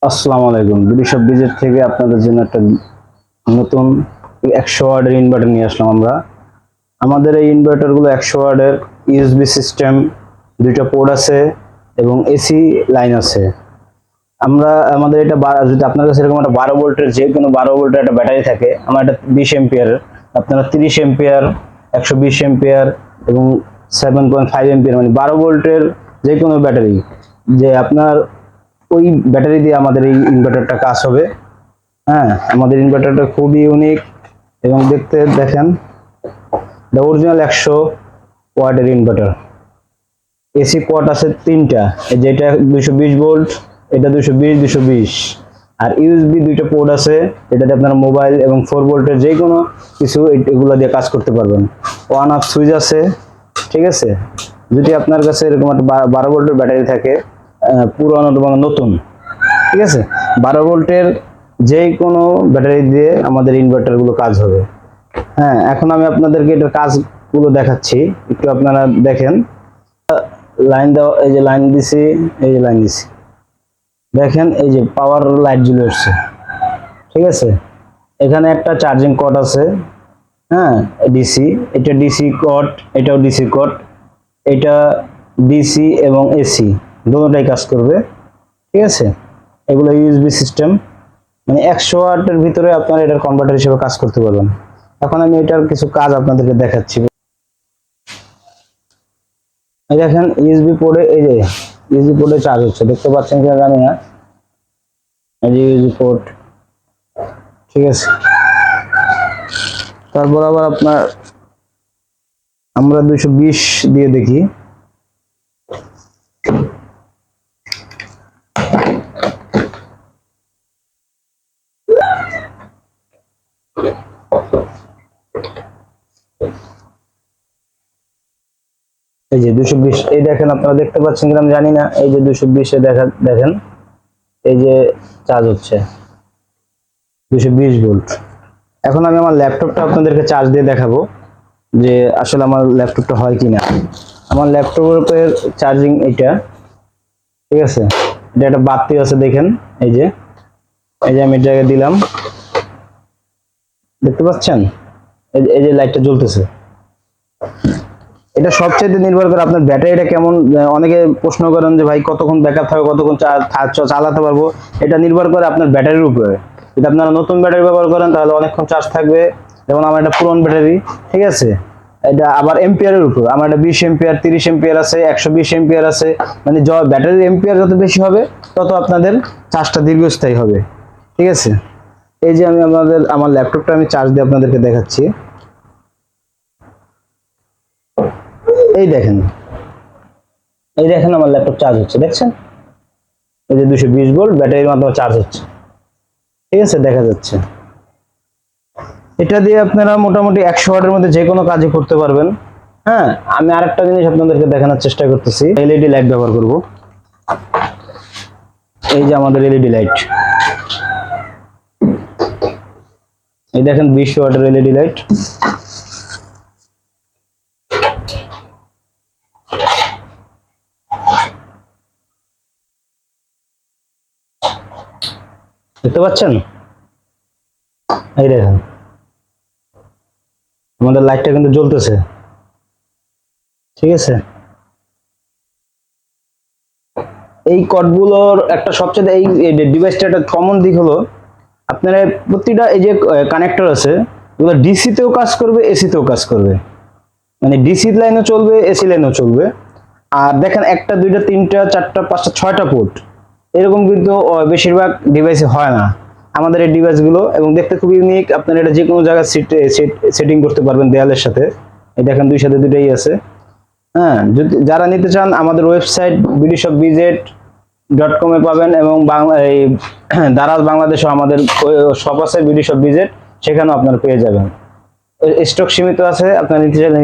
আসসালামু আলাইকুম। বিডিশপ বিজেট থেকে আপনাদের জন্য একটা নতুন 100 ওয়াটের ইনভার্টার নিয়ে আসলাম আমরা। আমাদের এই ইনভার্টারগুলো 100 ওয়াটের ইউএসবি সিস্টেম, দুইটা পোর্ট আছে এবং এসি লাইন আছে। আমাদের এটা যদি আপনার কাছে এরকম একটা 12 ভোল্টের যে কোনো 12 ভোল্টের একটা ব্যাটারি থাকে, আমার এটা 20 এম্পিয়ার, আপনারা 30 এম্পিয়ার, 120 এম্পিয়ার এবং 7.5 এম্পিয়ার মানে 12 ভোল্টের যে কোনো ব্যাটারি, যে আপনার ওই ব্যাটারি দিয়ে আমাদের এই ইনভার্টারটা কাজ হবে। হ্যাঁ, আমাদের ইনভার্টারটা খুবই ইউনিক এবং দেখতে দেখেন, এটা অরিজিনাল 100 ওয়াটের ইনভার্টার। এসি পোর্ট আছে তিনটা, যেটা 220 ভোল্ট, এটা 220 220, আর ইউএসবি দুইটা পোর্ট আছে, যেটাতে আপনারা মোবাইল এবং 4 ভোল্টের যে কোনো কিছু এগুলো দিয়ে কাজ করতে পারবেন। ওয়ান অফ সুইচ আছে, ঠিক আছে। যদি আপনার কাছে এরকম একটা 12 ভোল্টের ব্যাটারি থাকে, পুরানো এবং নতুন, ঠিক আছে, 12 ভোল্টের যে কোনো ব্যাটারি দিয়ে আমাদের ইনভার্টারগুলো কাজ হবে। হ্যাঁ, এখন আমি আপনাদেরকে এটার কাজগুলো দেখাচ্ছি, একটু আপনারা দেখেন। লাইন দাও, এই যে লাইন দিছি, এই যে লাইন দিছি, দেখেন এই যে পাওয়ার লাইট জ্বলে উঠছে, ঠিক আছে। এখানে একটা চার্জিং কর্ড আছে, হ্যাঁ, ডিসি, এটা ডিসি কর্ড, এটাও ডিসি কর্ড, এটা ডিসি এবং এসি দুটোটাই কাজ করবে, ঠিক আছে। এগুলো ইউএসবি সিস্টেম, মানে 100 ওয়াটের ভিতরে আপনারা এটার কনভার্টার হিসেবে কাজ করতে পারবেন। এখন আমি এটার কিছু কাজ আপনাদেরকে দেখাচ্ছি। এই দেখেন ইউএসবি পোর্টে, এই যে ইউএসবি পোর্টে চার্জ হচ্ছে, দেখতে পাচ্ছেন কিনা জানি না, এই যে ইউএসবি পোর্ট, ঠিক আছে। তারপর আবার আমরা 220 দিয়ে দেখি, এই যে 220, এই দেখেন, আপনারা দেখতে পাচ্ছেন কিনা আমি জানি না, এই যে 220 এ দেখেন এই যে চার্জ হচ্ছে 220 ভোল্ট। এখন আমি আমার ল্যাপটপটা আপনাদেরকে চার্জ দিয়ে দেখাবো যে আসলে আমার ল্যাপটপটা হয় কিনা। আমার ল্যাপটপের চার্জিং এটা, ঠিক আছে, এটা একটা বাতি আছে, দেখেন এই যে আমি এটাকে দিলাম, দেখতে পাচ্ছেন এই যে লাইটটা জ্বলতেছে। এটা সবচেয়ে নির্ভর করে আপনার ব্যাটারিটা কেমন। অনেকে প্রশ্ন করেন যে ভাই কতক্ষণ ব্যাকআপ থাকবে, কতক্ষণ চালাতে পারবো। এটা নির্ভর করে আপনার ব্যাটারির উপরে। যদি আপনারা নতুন ব্যাটারি ব্যবহার করেন তাহলে অনেকক্ষণ চার্জ থাকবে, যেমন আমার এটা পুরনো ব্যাটারি, ঠিক আছে। এটা আবার এম্পিয়ারের উপর, আমার এটা 20 এম্পিয়ার, 30 এম্পিয়ার আছে, 120 এম্পিয়ার আছে, মানে ব্যাটারির এম্পিয়ার যত বেশি হবে তত আপনাদের চার্জটা দীর্ঘস্থায়ী হবে, ঠিক আছে। এই যে আমি আমার ল্যাপটপটা আমি চার্জ দিয়ে আপনাদেরকে দেখাচ্ছি। এই দেখেন আমার ল্যাপটপ চার্জ হচ্ছে, দেখছেন এই যে 220 ভোল্ট ব্যাটারির মাধ্যমে চার্জ হচ্ছে, ঠিক আছে, দেখা যাচ্ছে। এটা দিয়ে আপনারা মোটামুটি 100 ওয়াটের মধ্যে যে কোনো কাজই করতে পারবেন। হ্যাঁ, আমি আরেকটা জিনিস আপনাদেরকে দেখানোর চেষ্টা করতেছি, এলইডি লাইট ব্যবহার করব। এই যে আমাদের এলইডি লাইট, এই দেখেন 20 ওয়াটের এলইডি লাইট। দেখতে পাচ্ছেন, এই দেখেন আমাদের লাইটটা কিন্তু জ্বলতেছে, ঠিক আছে। এই কর্ডগুলোর একটা সবচেয়ে এই ডিভাইসটা একটা কমন দিক হলো, আপনারা প্রতিটা এই যে কানেক্টর আছে, এগুলো ডিসিতেও কাজ করবে, এসিতেও কাজ করবে, মানে ডিসি লাইনও চলবে, এসি লাইনও চলবে। আর দেখেন একটা, দুইটা, তিনটা, চারটা, পাঁচটা, 6টা পোর্ট, এরকম কিন্তু বেশিরভাগ ডিভাইসে হয় না আমাদের এই ডিভাইসগুলো, এবং দেখতে খুব ইউনিক। আপনারা এটা যে কোনো জায়গায় সেটিং করতে পারবেন দেয়ালের সাথে। এই দেখেন দুই সাথে দুইটাই আছে। হ্যাঁ, যদি যারা নিতে চান আমাদের ওয়েবসাইট bdshopbz.com এ পাবেন, এবং এই দারাজ বাংলাদেশও আমাদের শপ আছে বিডিশপ বিজেট, সেখানেও আপনারা পেয়ে যাবেন। স্টক সীমিত আছে, আপনারা নিতে চাইলে